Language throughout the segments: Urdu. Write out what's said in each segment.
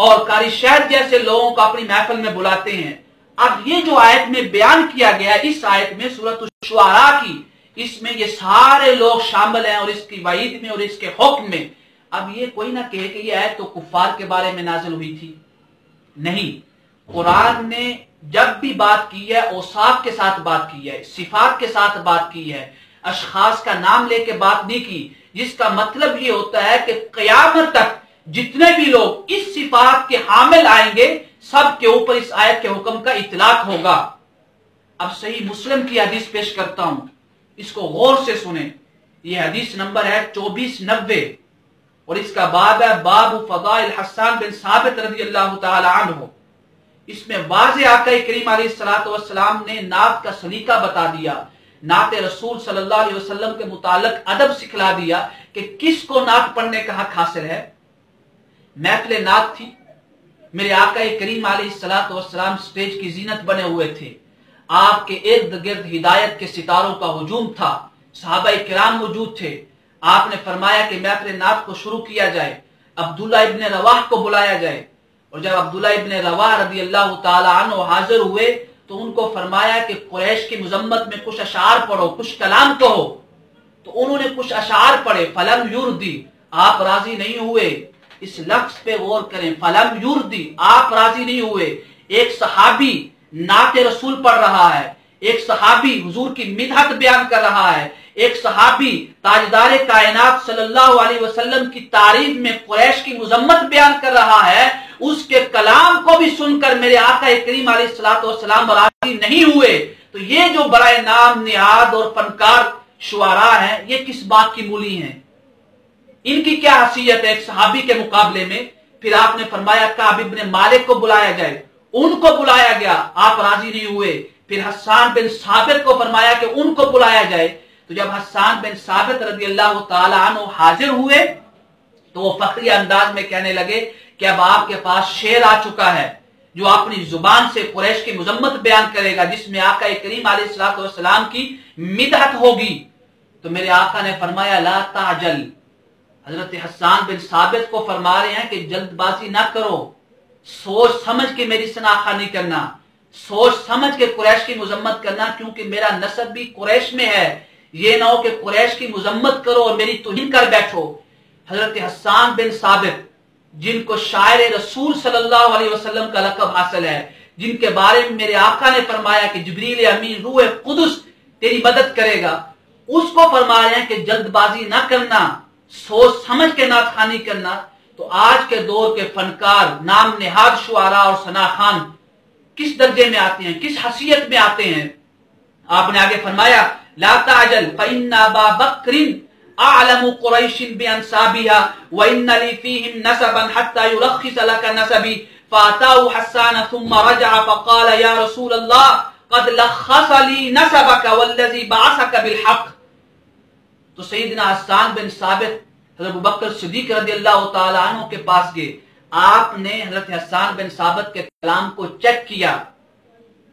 اور قاری شہر جیسے لوگوں کو اپنی محفل میں بلاتے ہیں۔ اب یہ جو آیت میں بیان کیا گیا، اس آیت میں سورۃ الشعراء کی، اس میں یہ سارے لوگ شامل ہیں، اور اس کی وعید میں اور اس کے حکم میں۔ اب یہ کوئی نہ کہے کہ یہ آیت تو کفار کے بارے میں نازل ہوئی تھی، نہیں، قرآن نے جب بھی بات کی ہے اوصاف کے ساتھ بات کی ہے، صفات کے ساتھ بات کی ہے، اشخاص کا نام لے کے بات نہیں کی، جس کا مطلب یہ ہوتا ہے کہ قیامت تک جتنے بھی لوگ اس صفات کے حامل آئیں گے، سب کے اوپر اس آیت کے حکم کا اطلاق ہوگا۔ اب صحیح مسلم کی حدیث پیش کرتا ہوں، اس کو غور سے سنیں۔ یہ حدیث نمبر ہے 2490، اور اس کا باب ہے باب فضائل حسان بن ثابت رضی اللہ تعالی عنہ۔ اس میں واضح آقا کریم علیہ الصلوۃ والسلام نے نعت کا سلیقہ بتا دیا، نعت رسول صلی اللہ علیہ وسلم کے متعلق ادب سکھلا دیا کہ کس کو نعت پڑھنے کا حق حاصل ہے۔ محفل نعت تھی، میرے آقا کریم علیہ الصلوۃ والسلام سٹیج کی زینت بنے ہوئے تھے، آپ کے ارد گرد ہدایت کے ستاروں کا ہجوم تھا، صحابہ کرام موجود تھے۔ آپ نے فرمایا کہ محفل نعت کو شروع کیا جائے، عبداللہ ابن رواح کو بلایا جائے، اور جب عبداللہ ابن رواح رضی اللہ تعالی عنہ حاضر ہوئے تو ان کو فرمایا کہ قریش کی مذمت میں کچھ اشعار پڑھو، کچھ کلام کہو۔ تو انہوں نے کچھ اشعار پڑھے، فلم یردی، آپ راضی نہیں ہوئے۔ اس لفظ پہ غور کریں، فلم یردی، آپ راضی نہیں ہوئے۔ ایک صحابی نعت رسول پڑھ رہا ہے، ایک صحابی حضور کی مدحت بیان کر رہا ہے، ایک صحابی تاجدار کائنات صلی اللہ علیہ وسلم کی تعریف میں قریش کی مذمت بیان کر رہا ہے، اس کے کلام کو بھی سن کر میرے آقا کریم علیہ الصلوۃ والسلام راضی نہیں ہوئے۔ تو یہ جو برائے نام نہاد اور فنکار شعراء ہیں، یہ کس بات کی مولی ہیں؟ ان کی کیا حیثیت ہے ایک صحابی کے مقابلے میں؟ پھر آپ نے فرمایا کعب ابن مالک کو بلایا جائے، ان کو بلایا گیا، آپ راضی نہیں ہوئے۔ پھر حسان بن ثابت کو فرمایا کہ ان کو بلایا جائے۔ تو جب حسان بن ثابت رضی اللہ تعالی عنہ حاضر ہوئے تو وہ فخری انداز میں کہنے لگے کہ اب آپ کے پاس شعر آ چکا ہے جو اپنی زبان سے قریش کی مذمت بیان کرے گا، جس میں آقا کریم علیہ الصلوۃ والسلام کی مدحت ہوگی۔ تو میرے آقا نے فرمایا لا تعجل، حضرت حسان بن ثابت کو فرما رہے ہیں کہ جلد بازی نہ کرو، سوچ سمجھ کے میری شناخوانی کرنا، سوچ سمجھ کے قریش کی مذمت کرنا، کیونکہ میرا نسب بھی قریش میں ہے، یہ نہ ہو کہ قریش کی مذمت کرو اور میری توہین کر بیٹھو۔ حضرت حسان بن ثابت، جن کو شاعر رسول صلی اللہ علیہ وسلم کا لقب حاصل ہے، جن کے بارے میں میرے آقا نے فرمایا کہ جبریل امین روح قدس تیری مدد کرے گا، اس کو فرما رہے ہیں کہ جلد بازی نہ کرنا، سوچ سمجھ کے نعت خوانی کرنا۔ تو آج کے دور کے فنکار، نام نہاد شعراء اور ثناخوان کس درجے میں آتے ہیں، کس حیثیت میں آتے ہیں؟ آپ نے آگے فرمایا لا تعجل فإن أبا بكر أعلم قريش بأنسابها وإن لي فيهم نسبا حتى يرخص لك نسبي، فأتاه حسان ثم رجع فقال يا رسول الله قد لخص لي نسبك والذي بعثك بالحق۔ تو سیدنا حسان بن ثابت حضرت ابوبکر صدیق رضی اللہ تعالی عنہ کے پاس گئے، آپ نے حضرت حسان بن ثابت کے کلام کو چیک کیا،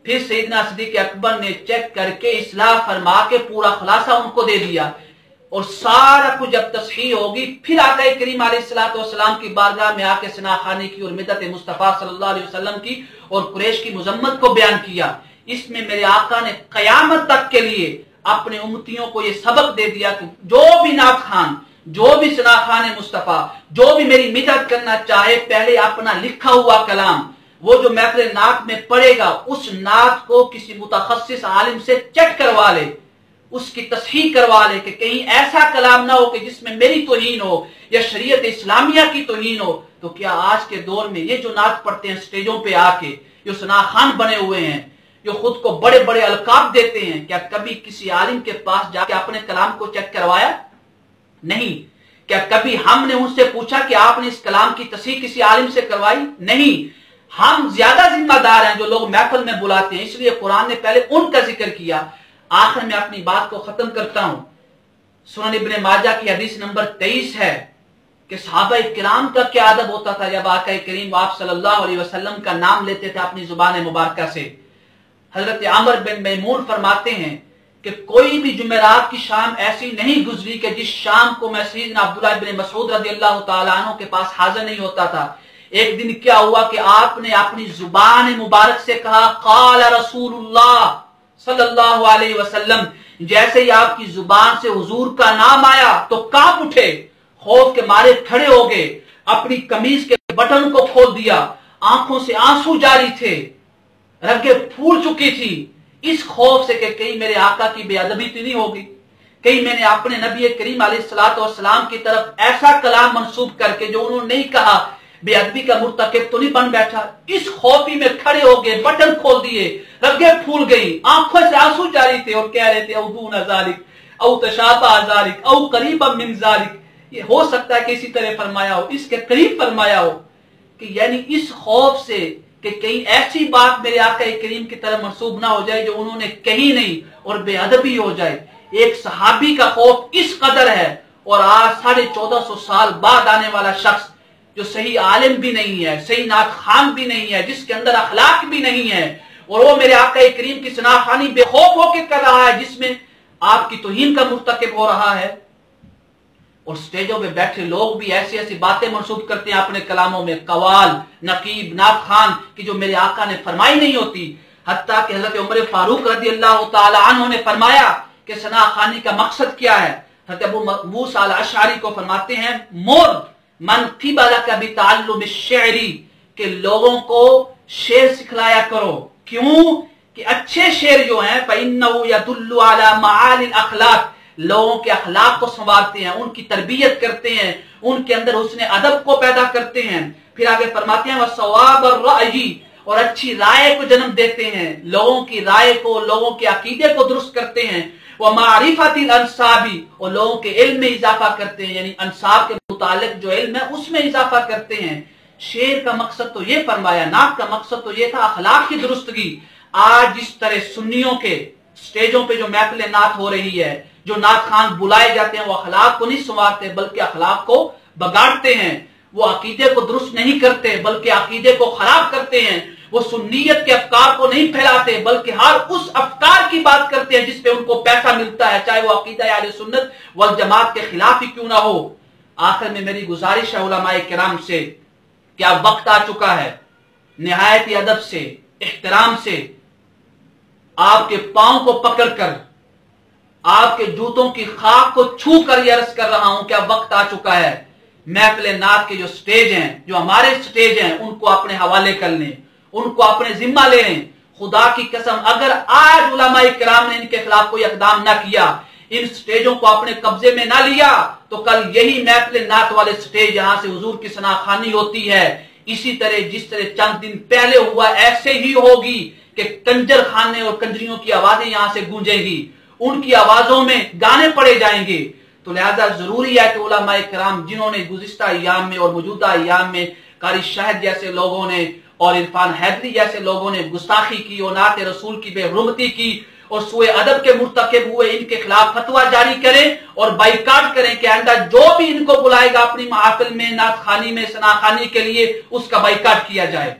پھر سیدنا صدیق اکبر نے چیک کر کے اصلاح فرما کے پورا خلاصہ ان کو دے دیا، اور سارا کچھ جب تصحیح ہوگی پھر آقا کریم علیہ الصلوۃ والسلام کی بارگاہ میں آ کے ثناخوانی کی اور مدحت مصطفیٰ صلی اللہ علیہ وسلم کی اور قریش کی مذمت کو بیان کیا۔ اس میں میرے آقا نے قیامت تک کے لیے اپنے امتیوں کو یہ سبق دے دیا کہ جو بھی نعت خوان، جو بھی ثناخوان مصطفیٰ، جو بھی میری مدحت کرنا چاہے، پہلے اپنا لکھا ہوا کلام وہ جو محفل نعت میں پڑھے گا، اس نعت کو کسی متخصص عالم سے چیک کروا لے، اس کی تصحیح کروا لے کہ کہیں ایسا کلام نہ ہو کہ جس میں میری توہین ہو یا شریعت اسلامیہ کی توہین ہو۔ تو کیا آج کے دور میں یہ جو نعت پڑھتے ہیں سٹیجوں پہ آ کے، جو ثناخوان بنے ہوئے ہیں، جو خود کو بڑے بڑے القاب دیتے ہیں، کیا کبھی کسی عالم کے پاس جا کے اپنے کلام کو چیک کروایا؟ نہیں۔ کیا کبھی ہم نے ان سے پوچھا کہ آپ نے اس کلام کی تصحیح کسی عالم سے کروائی؟ نہیں۔ ہم زیادہ ذمہ دار ہیں جو لوگ محفل میں بلاتے ہیں، اس لیے قرآن نے پہلے ان کا ذکر کیا۔ آخر میں اپنی بات کو ختم کرتا ہوں۔ سنن ابن ماجہ کی حدیث نمبر 23 ہے کہ صحابہ کرام کا کیا ادب ہوتا تھا جب آقا کریم آپ صلی اللہ علیہ وسلم کا نام لیتے تھے اپنی زبان مبارکہ سے۔ حضرت عمر بن میمون فرماتے ہیں کہ کوئی بھی جمعرات کی شام ایسی نہیں گزری کہ جس شام کو میں سیدنا عبداللہ بن مسعود رضی اللہ تعالیٰ عنہ کے پاس حاضر نہیں ہوتا تھا۔ ایک دن کیا ہوا کہ آپ نے اپنی زبان مبارک سے کہا قال رسول اللہ صلی اللہ علیہ وسلم، جیسے ہی آپ کی زبان سے حضور کا نام آیا تو کانپ اٹھے، خوف کے مارے کھڑے ہو گئے، اپنی قمیض کے بٹن کو کھول دیا، آنکھوں سے آنسو جاری تھے، رگیں پھول چکی تھی، اس خوف سے کہ کہیں میرے آقا کی بے ادبی تو نہیں ہوگی، کہیں میں نے اپنے نبی کریم علیہ الصلوۃ والسلام کی طرف ایسا کلام منسوب کر کے جو انہوں نے نہیں کہا بے ادبی کا مرتکب تو نہیں بن بیٹھا۔ اس خوفی میں کھڑے ہو گئے، بٹن کھول دیے، رگیں پھول گئی، آنکھوں سے آنسو جاری تھے اور کہہ رہے تھے او دون ذالک او تشابہ ذالک او قریبا من ذالک، یہ ہو سکتا ہے کہ اسی طرح فرمایا ہو، اس کے قریب فرمایا ہو، کہ یعنی اس خوف سے کہ کہیں ایسی بات میرے آقا کریم کی طرف منسوب نہ ہو جائے جو انہوں نے کہی نہیں اور بے ادبی ہو جائے۔ ایک صحابی کا خوف اس قدر ہے، اور آج 1450 سال بعد آنے والا شخص جو صحیح عالم بھی نہیں ہے، صحیح نعت خوان بھی نہیں ہے، جس کے اندر اخلاق بھی نہیں ہے، اور وہ میرے آقا کریم کی ثناخوانی بے خوف ہو کے کر رہا ہے جس میں آپ کی توہین کا مرتکب ہو رہا ہے، اور سٹیجوں پہ بیٹھے لوگ بھی ایسی ایسی باتیں منسوب کرتے ہیں اپنے کلاموں میں، قوال، نقیب، نعت خوان کی جو میرے آقا نے فرمائی نہیں ہوتی۔ حتیٰ کہ حضرت عمر فاروق رضی اللہ تعالی عنہ نے فرمایا کہ ثناخوانی کا مقصد کیا ہے۔ حضرت ابو موسیٰ الاشعری کو فرماتے ہیں مر من قبلک بتعلم الشعر، کہ لوگوں کو شعر سکھلایا کرو، کیوں کہ اچھے شعر جو ہیں فإنه يدل على معالي الاخلاق، لوگوں کے اخلاق کو سنوارتے ہیں، ان کی تربیت کرتے ہیں، ان کے اندر حسن ادب کو پیدا کرتے ہیں۔ پھر آگے فرماتے ہیں وصواب الرأی، اور اچھی رائے کو جنم دیتے ہیں، لوگوں کی رائے کو، لوگوں کے عقیدے کو درست کرتے ہیں، ومعرفت الانصاب، اور لوگوں کے علم میں اضافہ کرتے ہیں، یعنی انصاب کے متعلق جو علم ہے اس میں اضافہ کرتے ہیں۔ شعر کا مقصد تو یہ فرمایا، نعت کا مقصد تو یہ تھا اخلاق کی درستگی۔ آج جس طرح سنیوں کے سٹیجوں پہ جو محفل نعت ہو رہی ہے، جو نعت خان بلائے جاتے ہیں، وہ اخلاق کو نہیں سنوارتے بلکہ اخلاق کو بگاڑتے ہیں، وہ عقیدے کو درست نہیں کرتے بلکہ عقیدے کو خراب کرتے ہیں، وہ سنیت کے افکار کو نہیں پھیلاتے بلکہ ہر اس افکار کی بات کرتے ہیں جس پہ ان کو پیسہ ملتا ہے، چاہے وہ عقیدہ اہل سنت والجماعت کے خلاف ہی کیوں نہ ہو۔ آخر میں میری گزارش ہے علماء کرام سے، کیا وقت آ چکا ہے نہایت ادب سے، احترام سے، آپ کے پاؤں کو پکڑ کر، آپ کے جوتوں کی خاک کو چھو کر یہ عرض کر رہا ہوں، کیا وقت آ چکا ہے محفل نعت کے جو سٹیج ہیں، جو ہمارے سٹیج ہیں، ان کو اپنے حوالے کر لیں، ان کو اپنے ذمہ لے لیں۔ خدا کی قسم اگر آج علماء کرام نے ان کے خلاف کوئی اقدام نہ کیا، ان سٹیجوں کو اپنے قبضے میں نہ لیا، تو کل یہی محفل نعت والے سٹیج جہاں سے حضور کی ثناخوانی ہوتی ہے، اسی طرح جس طرح چند دن پہلے ہوا ایسے ہی ہوگی کہ کنجر خانے اور کنجریوں کی آوازیں یہاں سے گونجیں گی، ان کی آوازوں میں گانے پڑے جائیں گے۔ تو لہذا ضروری ہے کہ علماء کرام جنہوں نے گزشتہ ایام میں اور موجودہ ایام میں قاری شاہد جیسے لوگوں نے اور عرفان حیدری جیسے لوگوں نے گستاخی کی اور نعت رسول کی بے حرمتی کی اور سوء ادب کے مرتکب ہوئے، ان کے خلاف فتویٰ جاری کریں اور بائیکاٹ کریں کہ آئندہ جو بھی ان کو بلائے گا اپنی محافل میں، نعت خوانی میں، ثناخوانی کے لیے، اس کا بائیکاٹ کیا جائے۔